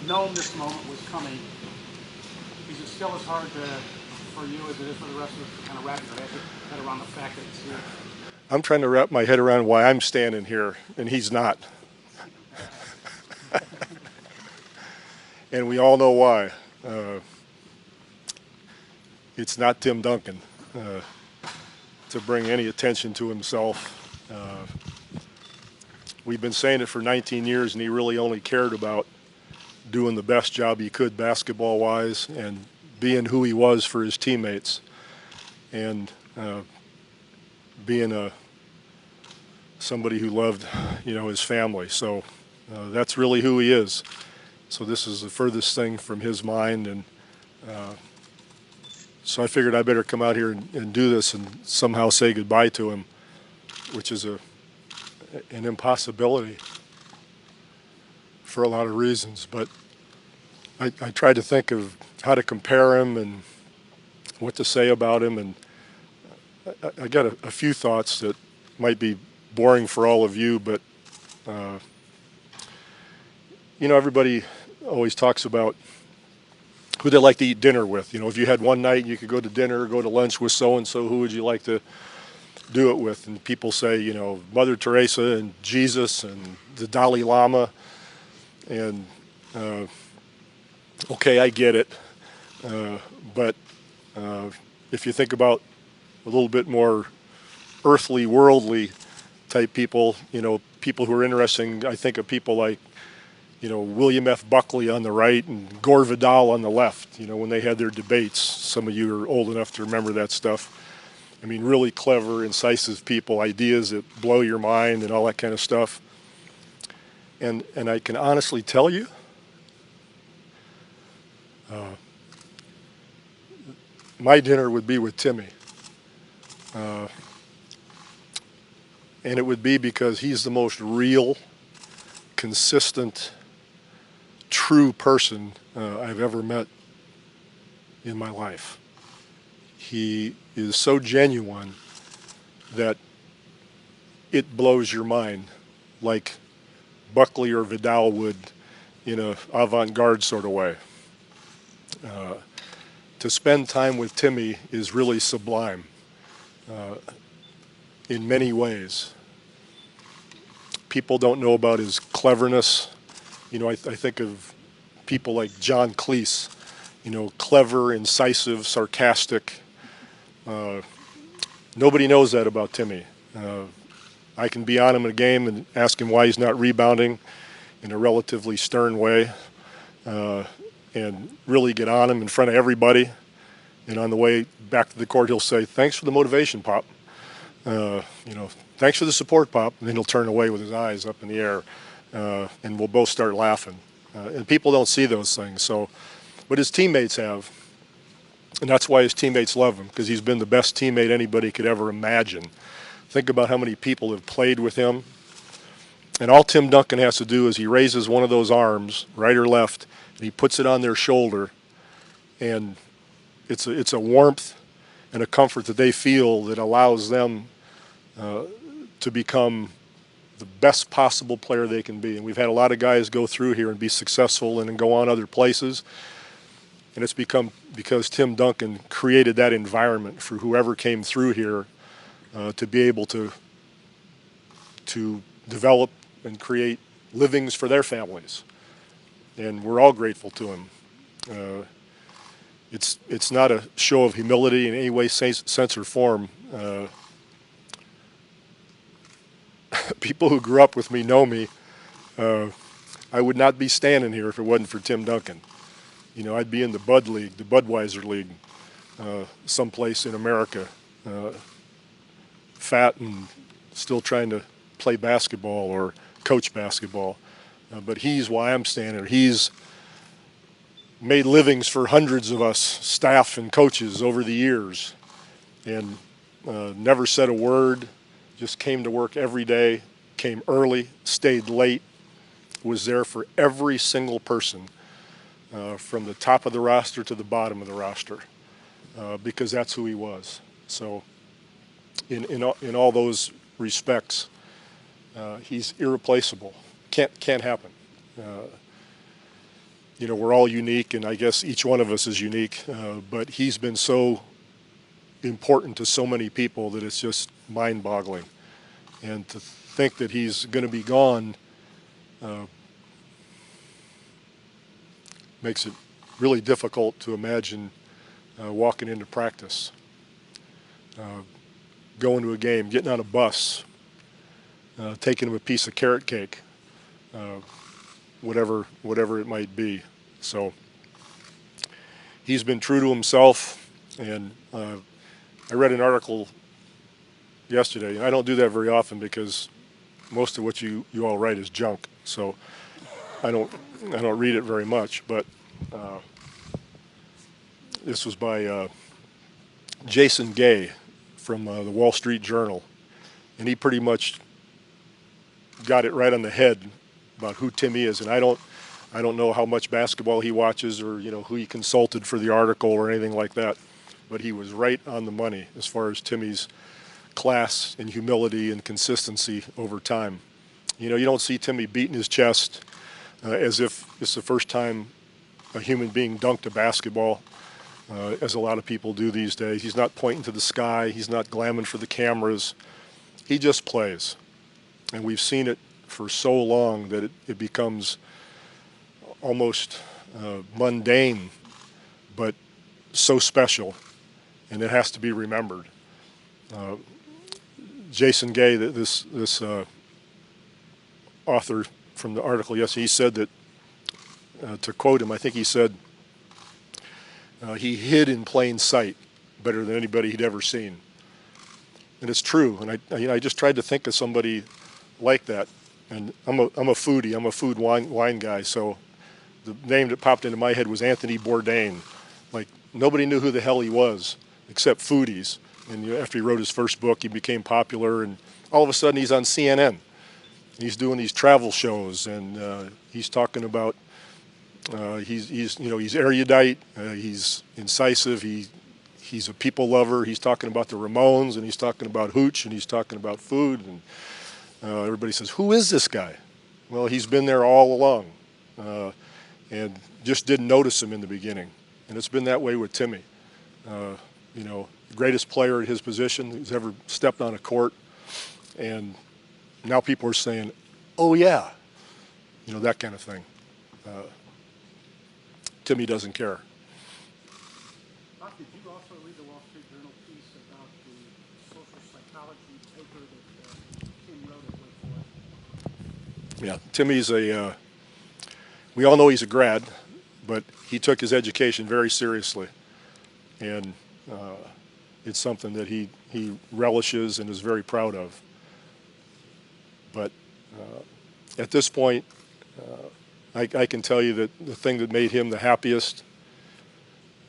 known this moment was coming, is it still as hard for you as it is for the rest of us to kind of wrap your head around the fact that it's here? I'm trying to wrap my head around why I'm standing here and he's not. And we all know why. It's not Tim Duncan to bring any attention to himself. We've been saying it for 19 years, and he really only cared about doing the best job he could basketball-wise and being who he was for his teammates and being somebody who loved, his family. So that's really who he is. So this is the furthest thing from his mind, and so I figured I better come out here and do this and somehow say goodbye to him, which is an impossibility for a lot of reasons. But I tried to think of how to compare him and what to say about him, and I got a few thoughts that might be boring for all of you, but everybody always talks about who they like to eat dinner with. If you had one night you could go to dinner or go to lunch with so-and-so, who would you like to do it with? And people say, Mother Teresa and Jesus and the Dalai Lama. And, okay, I get it. But if you think about a little bit more earthly, worldly type people, people who are interesting, I think of people like, William F. Buckley on the right and Gore Vidal on the left, when they had their debates. Some of you are old enough to remember that stuff. I mean, really clever, incisive people, ideas that blow your mind and all that kind of stuff. And I can honestly tell you, my dinner would be with Timmy. And it would be because he's the most real, consistent, true person I've ever met in my life. He is so genuine that it blows your mind, like Buckley or Vidal would in a avant-garde sort of way. To spend time with Timmy is really sublime in many ways. People don't know about his cleverness. I think of people like John Cleese, clever, incisive, sarcastic. Nobody knows that about Timmy. I can be on him in a game and ask him why he's not rebounding in a relatively stern way, and really get on him in front of everybody. And on the way back to the court, he'll say, "Thanks for the motivation, Pop. Thanks for the support, Pop." And then he'll turn away with his eyes up in the air, and we'll both start laughing. And people don't see those things. So, but his teammates have, and that's why his teammates love him, because he's been the best teammate anybody could ever imagine. Think about how many people have played with him. And all Tim Duncan has to do is he raises one of those arms, right or left, and he puts it on their shoulder, and it's a warmth and a comfort that they feel that allows them to become the best possible player they can be. And we've had a lot of guys go through here and be successful and then go on other places. And it's become because Tim Duncan created that environment for whoever came through here to be able to develop and create livings for their families. And we're all grateful to him. It's not a show of humility in any way, sense, or form. People who grew up with me know me. I would not be standing here if it wasn't for Tim Duncan. I'd be in the Bud League, the Budweiser League, someplace in America, fat and still trying to play basketball or coach basketball. But he's why I'm standing here. He's made livings for hundreds of us, staff and coaches, over the years, and never said a word, just came to work every day, came early, stayed late, was there for every single person, from the top of the roster to the bottom of the roster, because that's who he was. So in all those respects, he's irreplaceable. Can't happen. you know, we're all unique, and I guess each one of us is unique, but he's been so important to so many people that it's just mind-boggling. And to think that he's going to be gone makes it really difficult to imagine walking into practice, going to a game, getting on a bus, taking him a piece of carrot cake, whatever it might be. So he's been true to himself, and I read an article yesterday, and I don't do that very often because most of what you all write is junk, so I don't read it very much, but this was by Jason Gay from the Wall Street Journal, and he pretty much got it right on the head about who Timmy is. And I don't know how much basketball he watches, or you know who he consulted for the article or anything like that, but he was right on the money as far as Timmy's class and humility and consistency over time. You know, you don't see Timmy beating his chest as if it's the first time a human being dunked a basketball, as a lot of people do these days. He's not pointing to the sky. He's not glamming for the cameras. He just plays. And we've seen it for so long that it becomes almost mundane, but so special, and it has to be remembered. Jason Gay, this author from the article yesterday, he said that, to quote him, I think he said, he hid in plain sight better than anybody he'd ever seen. And it's true. And I just tried to think of somebody like that. And I'm a foodie. I'm a food wine guy. So the name that popped into my head was Anthony Bourdain. Like, nobody knew who the hell he was except foodies. And after he wrote his first book, he became popular. And all of a sudden, he's on CNN. He's doing these travel shows, and he's talking about. He's erudite. He's incisive. He's a people lover. He's talking about the Ramones, and he's talking about hooch, and he's talking about food, and everybody says, "Who is this guy?" Well, he's been there all along, and just didn't notice him in the beginning. And it's been that way with Timmy. You know, the greatest player at his position who's ever stepped on a court, and now people are saying, "Oh yeah," you know, that kind of thing. Timmy doesn't care. Bob, did you also read the Wall Street Journal piece about the social psychology paper that Tim wrote at Wake Forest? Yeah, Timmy's we all know he's a grad, but he took his education very seriously. And it's something that he relishes and is very proud of. But at this point, I can tell you that the thing that made him the happiest,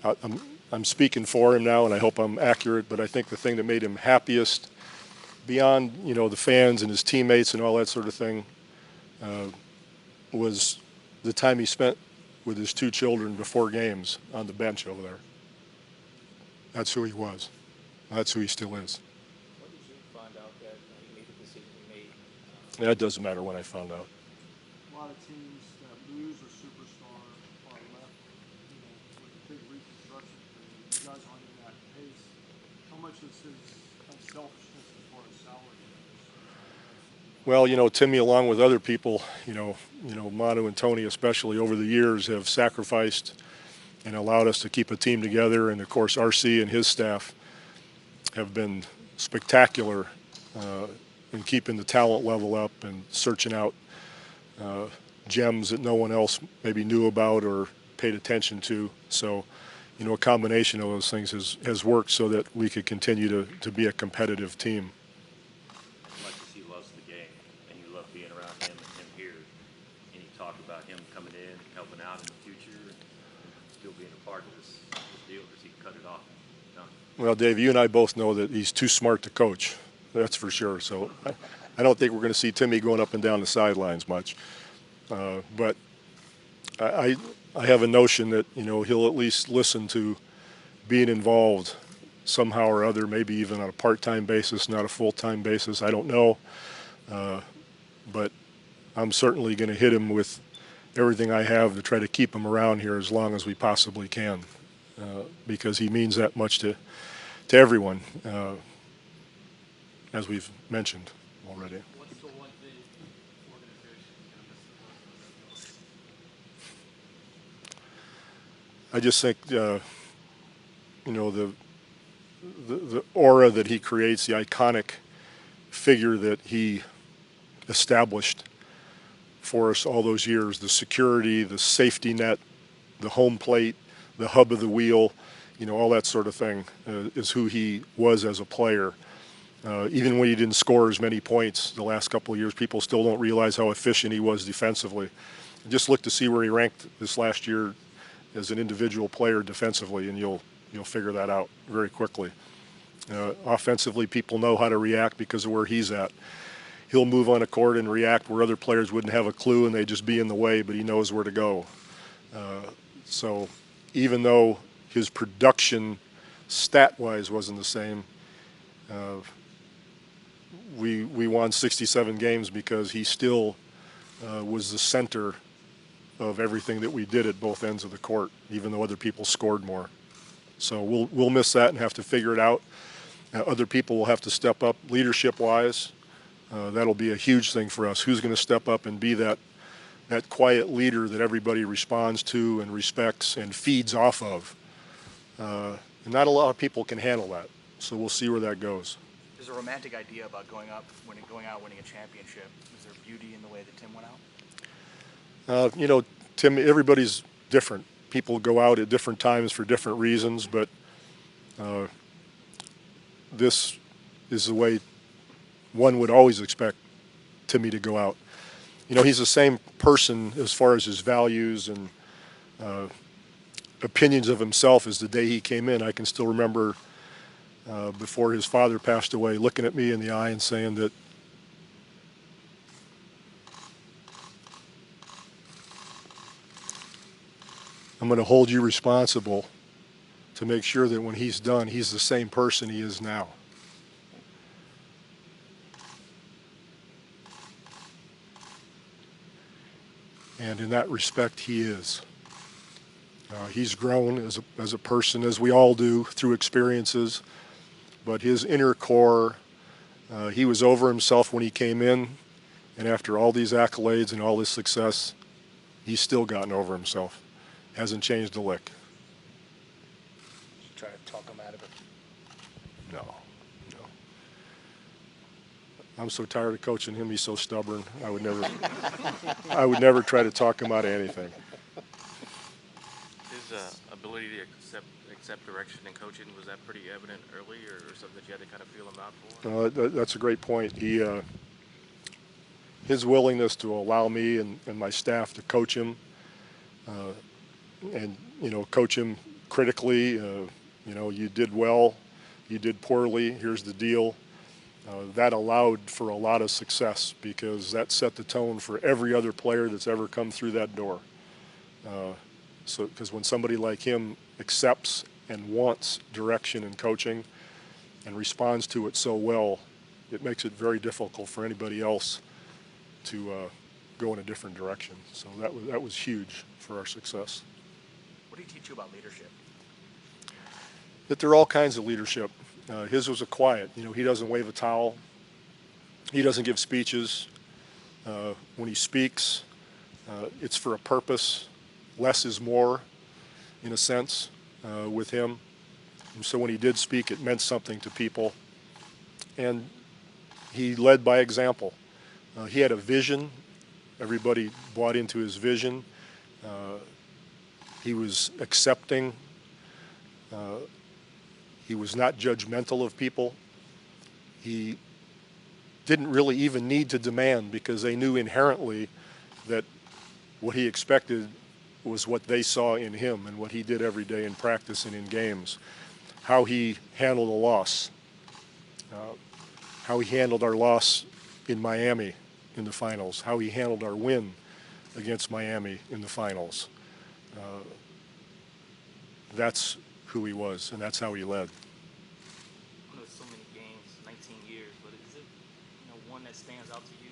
I'm speaking for him now, and I hope I'm accurate, but I think the thing that made him happiest, beyond the fans and his teammates and all that sort of thing, was the time he spent with his two children before games on the bench over there. That's who he was. That's who he still is. When did you find out that he made the decision he made? That doesn't matter when I found out. A lot of teams that lose a superstar are left, with a big reconstruction period. You guys aren't in that pace. How much is his selfishness as far as salary goes? Well, Timmy, along with other people, Manu and Tony especially, over the years have sacrificed and allowed us to keep a team together. And of course, RC and his staff have been spectacular in keeping the talent level up and searching out gems that no one else maybe knew about or paid attention to. So, a combination of those things has worked so that we could continue to be a competitive team. As much as he loves the game and you love being around him and him here, and you talk about him coming in, helping out in the future, and still being a part of this deal, does he cut it off? No. Well, Dave, you and I both know that he's too smart to coach. That's for sure. So I don't think we're going to see Timmy going up and down the sidelines much. But I have a notion that, he'll at least listen to being involved somehow or other, maybe even on a part-time basis, not a full-time basis. I don't know. But I'm certainly going to hit him with everything I have to try to keep him around here as long as we possibly can, because he means that much to everyone, as we've mentioned already. What's the one thing organization gonna miss the most about Bill? I just think, you know, the aura that he creates, the iconic figure that he established for us all those years, the security, the safety net, the home plate, the hub of the wheel, you know, all that sort of thing is who he was as a player. Even when he didn't score as many points the last couple of years, people still don't realize how efficient he was defensively. Just look to see where he ranked this last year as an individual player defensively, and you'll figure that out very quickly. Offensively, people know how to react because of where he's at. He'll move on a court and react where other players wouldn't have a clue and they'd just be in the way, but he knows where to go. So even though his production stat-wise wasn't the same, we won 67 games because he still was the center of everything that we did at both ends of the court, even though other people scored more. So we'll miss that and have to figure it out. Other people will have to step up leadership-wise. That'll be a huge thing for us. Who's going to step up and be that quiet leader that everybody responds to and respects and feeds off of? And not a lot of people can handle that. So we'll see where that goes. There's a romantic idea about going out, winning a championship. Is there beauty in the way that Tim went out? You know, Tim, everybody's different. People go out at different times for different reasons, but this is the way one would always expect Timmy to go out. You know, he's the same person as far as his values and opinions of himself as the day he came in. I can still remember before his father passed away, looking at me in the eye and saying that I'm going to hold you responsible to make sure that when he's done, he's the same person he is now. And in that respect, he is. He's grown as a person, as we all do, through experiences. But his inner core, he was over himself when he came in. And after all these accolades and all this success, he's still gotten over himself. Hasn't changed a lick. Try to talk him out of it. No. I'm so tired of coaching him. He's so stubborn. I would never try to talk him out of anything. His ability to accept direction in coaching, was that pretty evident early, or something that you had to kind of feel him out for? That's a great point. His willingness to allow me and my staff to coach him, and coach him critically. You did well, you did poorly. Here's the deal. That allowed for a lot of success because that set the tone for every other player that's ever come through that door. Because when somebody like him accepts and wants direction and coaching and responds to it so well, it makes it very difficult for anybody else to go in a different direction. So that was huge for our success. What did he teach you about leadership? That there are all kinds of leadership. His was a quiet. He doesn't wave a towel. He doesn't give speeches. When he speaks, it's for a purpose. Less is more, in a sense, with him. And so when he did speak, it meant something to people. And he led by example. He had a vision. Everybody bought into his vision. He was accepting. He was not judgmental of people. He didn't really even need to demand because they knew inherently that what he expected was what they saw in him and what he did every day in practice and in games. How he handled a loss. How he handled our loss in Miami in the finals. How he handled our win against Miami in the finals. That's who he was, and that's how he led. I know so many games, 19 years, but is it one that stands out to you,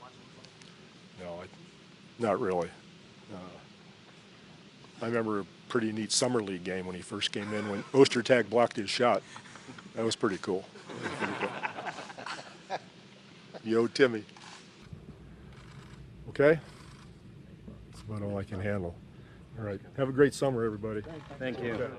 watching him play? No, Not really. I remember a pretty neat summer league game when he first came in when Ostertag blocked his shot. That was pretty cool. Yo, Timmy. Okay? That's about all I can handle. All right. Have a great summer, everybody. Thank you. Okay.